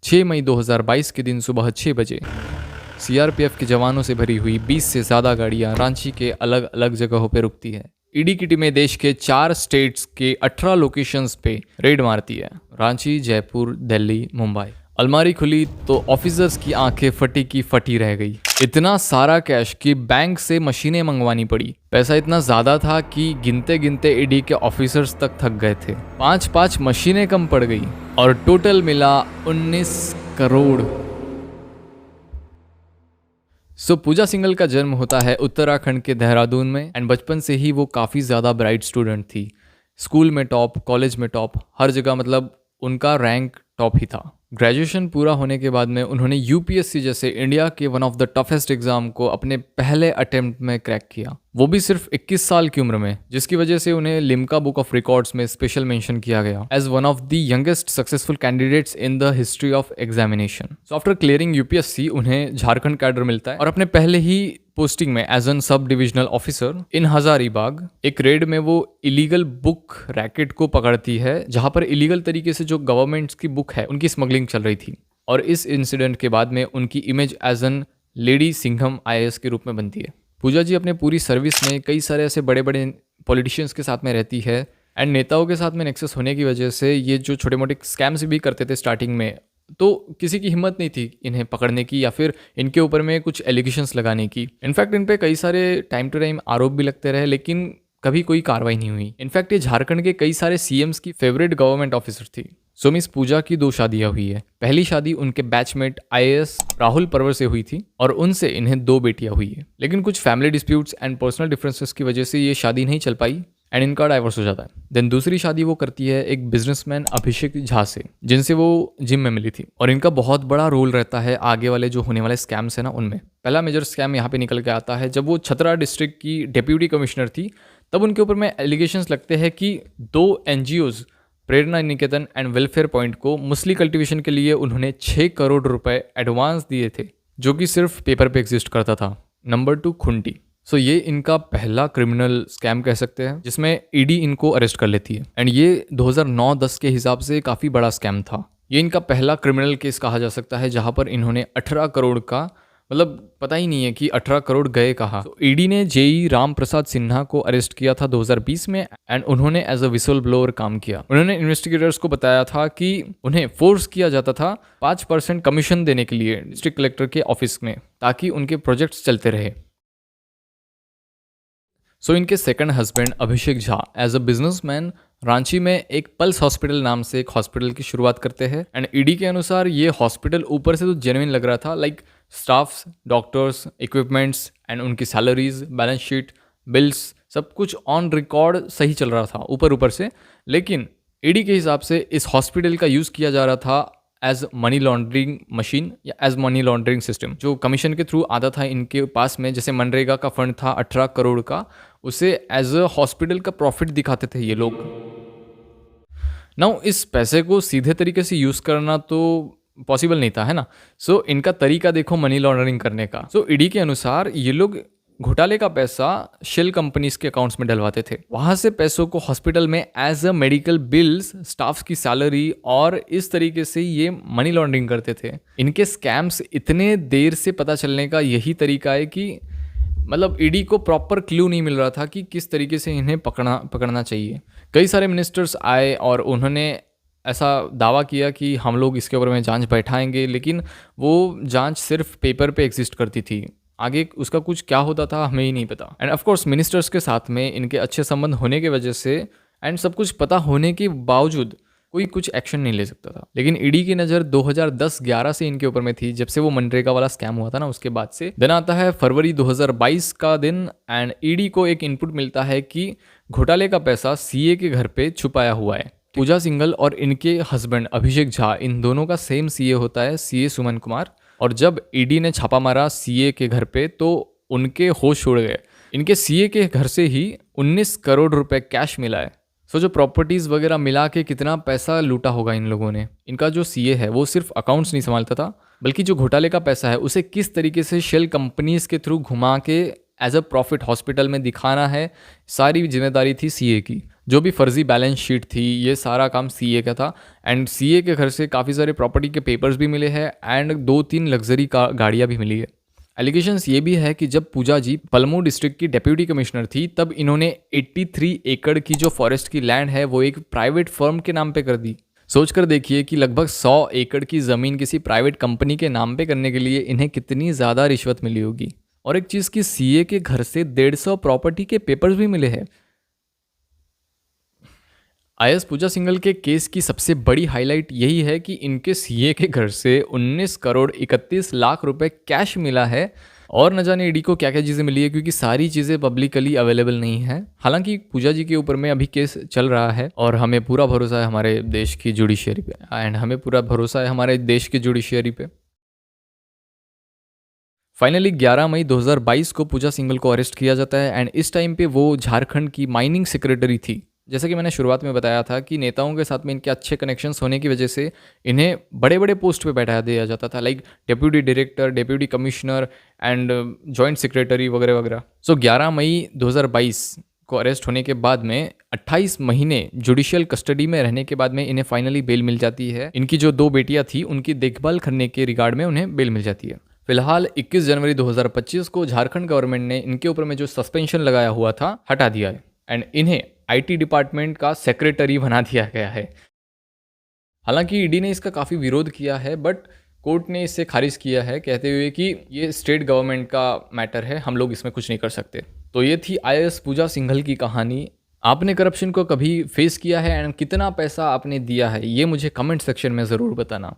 6 मई 2022 के दिन सुबह 6 बजे सीआरपीएफ के जवानों से भरी हुई 20 से ज़्यादा गाड़ियां रांची के अलग अलग जगहों पर रुकती है। ईडी की टीमें देश के 4 स्टेट्स के 18 लोकेशंस पे रेड मारती है। रांची, जयपुर, दिल्ली, मुंबई। अलमारी खुली तो ऑफिसर्स की आंखें फटी की फटी रह गई। इतना सारा कैश कि बैंक से मशीनें मंगवानी पड़ी। पैसा इतना ज्यादा था कि गिनते गिनते ईडी के ऑफिसर्स तक थक गए थे। 5 मशीनें कम पड़ गई और टोटल मिला 19 करोड़। पूजा सिंघल का जन्म होता है उत्तराखंड के देहरादून में एंड बचपन से ही वो काफ़ी ज़्यादा ब्राइट स्टूडेंट थी। स्कूल में टॉप, कॉलेज में टॉप, हर जगह मतलब उनका रैंक टॉप ही था। ग्रेजुएशन पूरा होने के बाद में उन्होंने यूपीएससी जैसे इंडिया के one of the toughest exam को अपने पहले अटेम्प्ट में क्रैक किया, वो भी सिर्फ 21 साल की उम्र में, जिसकी वजह से उन्हें लिम्का बुक ऑफ रिकॉर्ड्स में स्पेशल मेंशन किया गया as one of the youngest successful candidates in the history of examination. So after clearing UPSC उन्हें झारखंड कैडर मिलता है और अपने पहले ही पोस्टिंग में as an sub divisional officer in Hazaribagh एक रेड में वो इलीगल बुक रैकेट को पकड़ती है, जहां पर इलीगल तरीके से जो गवर्नमेंट्स की बुक है उनकी स्मगलिंग चल रही थी। और इस इंसिडेंट के बाद में उनकी image as an lady Singham IAS के रूप में बनती है। पूजा जी अपने पूरी सर्विस में कई सारे ऐसे बड़े बड़े पॉलिटिशियंस के साथ में रहती है एंड नेताओं के साथ में नेक्सस होने की वजह से ये जो छोटे मोटे स्कैम्स भी करते थे स्टार्टिंग में, तो किसी की हिम्मत नहीं थी इन्हें पकड़ने की या फिर इनके ऊपर में कुछ एलिगेशंस लगाने की। इनफैक्ट इन पे कई सारे टाइम टू टाइम आरोप भी लगते रहे, लेकिन कभी कोई कार्रवाई नहीं हुई। इनफैक्ट ये झारखंड के कई सारे सीएम्स की फेवरेट गवर्नमेंट ऑफिसर थी। सो मिस पूजा की 2 शादियां हुई है। पहली शादी उनके बैचमेट आईएएस राहुल परवर से हुई थी और उनसे इन्हें 2 बेटियां हुई है, लेकिन कुछ family disputes and personal differences की वजह से ये शादी नहीं चल पाई एंड इनका डाइवोर्स हो जाता है। देन दूसरी शादी वो करती है एक बिजनेसमैन अभिषेक झा से, जिनसे वो जिम में मिली थी और इनका बहुत बड़ा रोल रहता है आगे वाले जो होने वाले स्कैम्स है ना उनमें। पहला मेजर स्कैम यहाँ पे निकल के आता है जब वो छतरा डिस्ट्रिक्ट की डेप्यूटी कमिश्नर थी, तब उनके ऊपर में एलिगेशंस लगते हैं कि 2 NGOs Prerna Niketan and welfare point को मुस्ली कल्टीवेशन के लिए उन्होंने 6 करोड़ रुपए एडवांस दिए थे, जो कि सिर्फ पेपर पे एग्जिस्ट करता था। नंबर 2 खुंटी। सो ये इनका पहला क्रिमिनल स्कैम कह सकते हैं जिसमें ईडी इनको अरेस्ट कर लेती है एंड ये 2009-10 के हिसाब से काफ़ी बड़ा स्कैम था। ये इनका पहला क्रिमिनल केस कहा जा सकता है जहां पर इन्होंने 18 करोड़ का, मतलब पता ही नहीं है कि 18 करोड़ गए कहाँ। तो ईडी ने जेई राम प्रसाद सिन्हा को अरेस्ट किया था 2020 में एंड उन्होंने एज अ विसल ब्लोअर काम किया। उन्होंने इन्वेस्टिगेटर्स को बताया था कि उन्हें फोर्स किया जाता था 5% कमीशन देने के लिए डिस्ट्रिक्ट कलेक्टर के ऑफिस में, ताकि उनके प्रोजेक्ट्स चलते रहे। सो इनके second husband Abhishek Jha as a businessman Ranchi में एक पल्स हॉस्पिटल नाम से एक हॉस्पिटल की शुरुआत करते हैं एंड ईडी के अनुसार ये हॉस्पिटल ऊपर से तो जेन्युइन लग रहा था, like staffs, doctors, equipments and उनकी सैलरीज, बैलेंस शीट, बिल्स, सब कुछ ऑन रिकॉर्ड सही चल रहा था ऊपर से। लेकिन ईडी के हिसाब से इस हॉस्पिटल का यूज़ किया जा रहा था एज मनी लॉन्ड्रिंग मशीन या एज मनी लॉन्ड्रिंग सिस्टम। जो कमीशन के थ्रू आता था इनके पास में, जैसे मनरेगा का फंड था 18 करोड़ का, उसे एज अ हॉस्पिटल का प्रॉफिट दिखाते थे ये लोग। नाउ इस पैसे को सीधे तरीके से यूज़ करना तो पॉसिबल नहीं था, है ना। सो इनका तरीका देखो मनी लॉन्ड्रिंग करने का। सो ईडी के अनुसार ये लोग घोटाले का पैसा शेल कंपनीज के अकाउंट्स में डलवाते थे, वहां से पैसों को हॉस्पिटल में as a medical bills, staff की सैलरी, और इस तरीके से ये मनी लॉन्ड्रिंग करते थे। इनके स्कैम्स इतने देर से पता चलने का यही तरीका है कि मतलब ईडी को प्रॉपर क्लू नहीं मिल रहा था कि किस तरीके से इन्हें पकड़ना चाहिए। कई सारे मिनिस्टर्स आए और उन्होंने ऐसा दावा किया कि हम लोग इसके ऊपर में जांच बैठाएंगे, लेकिन वो जांच सिर्फ पेपर पे एग्जिस्ट करती थी, आगे उसका कुछ क्या होता था हमें ही नहीं पता। एंड ऑफ कोर्स मिनिस्टर्स के साथ में इनके अच्छे संबंध होने की वजह से एंड सब कुछ पता होने के बावजूद कोई कुछ एक्शन नहीं ले सकता था। लेकिन ईडी की नज़र 2010-11 से इनके ऊपर में थी, जब से वो मनरेगा वाला स्कैम हुआ था ना, उसके बाद से। दिन आता है फरवरी 2022 का दिन एंड ईडी को एक इनपुट मिलता है कि घोटाले का पैसा सीए के घर पे छुपाया हुआ है। पूजा सिंघल और इनके हस्बैंड अभिषेक झा, इन दोनों का सेम सीए होता है, सीए सुमन कुमार। और जब ईडी ने छापा मारा सीए के घर पे तो उनके होश उड़ गए। इनके सीए के घर से ही 19 करोड़ रुपए कैश मिला है। सो जो प्रॉपर्टीज़ वगैरह मिला के कितना पैसा लूटा होगा इन लोगों ने। इनका जो सीए है वो सिर्फ अकाउंट्स नहीं संभालता था, बल्कि जो घोटाले का पैसा है उसे किस तरीके से शेल कंपनीज के थ्रू घुमा के एज अ प्रॉफिट हॉस्पिटल में दिखाना है, सारी जिम्मेदारी थी सीए की। जो भी फर्जी बैलेंस शीट थी, ये सारा काम सीए का था। एंड सीए के घर से काफ़ी सारे प्रॉपर्टी के पेपर्स भी मिले हैं एंड 2-3 लग्जरी का गाड़ियाँ भी मिली है। एलिगेशंस ये भी है कि जब पूजा जी पलमू डिस्ट्रिक्ट की डेप्यूटी कमिश्नर थी, तब इन्होंने 83 एकड़ की जो फॉरेस्ट की लैंड है वो एक प्राइवेट फर्म के नाम पे कर दी। सोच कर देखिए कि लगभग 100 एकड़ की ज़मीन किसी प्राइवेट कंपनी के नाम पे करने के लिए इन्हें कितनी ज़्यादा रिश्वत मिली होगी। और एक चीज़ कि सीए के घर से 150 प्रॉपर्टी के पेपर्स भी मिले हैं। आईएएस पूजा सिंघल के केस की सबसे बड़ी हाईलाइट यही है कि इनके सीए के घर से 19 करोड़ 31 लाख रुपए कैश मिला है। और न जाने ईडी को क्या क्या चीज़ें मिली है, क्योंकि सारी चीज़ें पब्लिकली अवेलेबल नहीं है। हालांकि पूजा जी के ऊपर में अभी केस चल रहा है और हमें पूरा भरोसा है हमारे देश की जुडिशियरी पे, एंड हमें पूरा भरोसा है हमारे देश की जुडिशियरी पे। फाइनली 11 मई 2022 को पूजा सिंघल को अरेस्ट किया जाता है एंड इस टाइम पे वो झारखंड की माइनिंग सेक्रेटरी थी। जैसा कि मैंने शुरुआत में बताया था कि नेताओं के साथ में इनके अच्छे कनेक्शंस होने की वजह से इन्हें बड़े बड़े पोस्ट पे बैठा दिया जाता था, like deputy director, deputy commissioner and joint secretary वगैरह वगैरह। सो 11 मई 2022 को अरेस्ट होने के बाद में 28 महीने जुडिशियल कस्टडी में रहने के बाद में इन्हें फाइनली बेल मिल जाती है। इनकी जो 2 बेटियां थी उनकी देखभाल करने के रिगार्ड में उन्हें बेल मिल जाती है। फिलहाल 21 जनवरी 2025 को झारखंड गवर्नमेंट ने इनके ऊपर में जो सस्पेंशन लगाया हुआ था हटा दिया है एंड इन्हें आईटी डिपार्टमेंट का सेक्रेटरी बना दिया गया है। हालांकि ईडी ने इसका काफ़ी विरोध किया है, बट कोर्ट ने इसे खारिज किया है, कहते हुए कि ये स्टेट गवर्नमेंट का मैटर है, हम लोग इसमें कुछ नहीं कर सकते। तो ये थी आईएएस पूजा सिंघल की कहानी। आपने करप्शन को कभी फेस किया है एंड कितना पैसा आपने दिया है, ये मुझे कमेंट सेक्शन में ज़रूर बताना।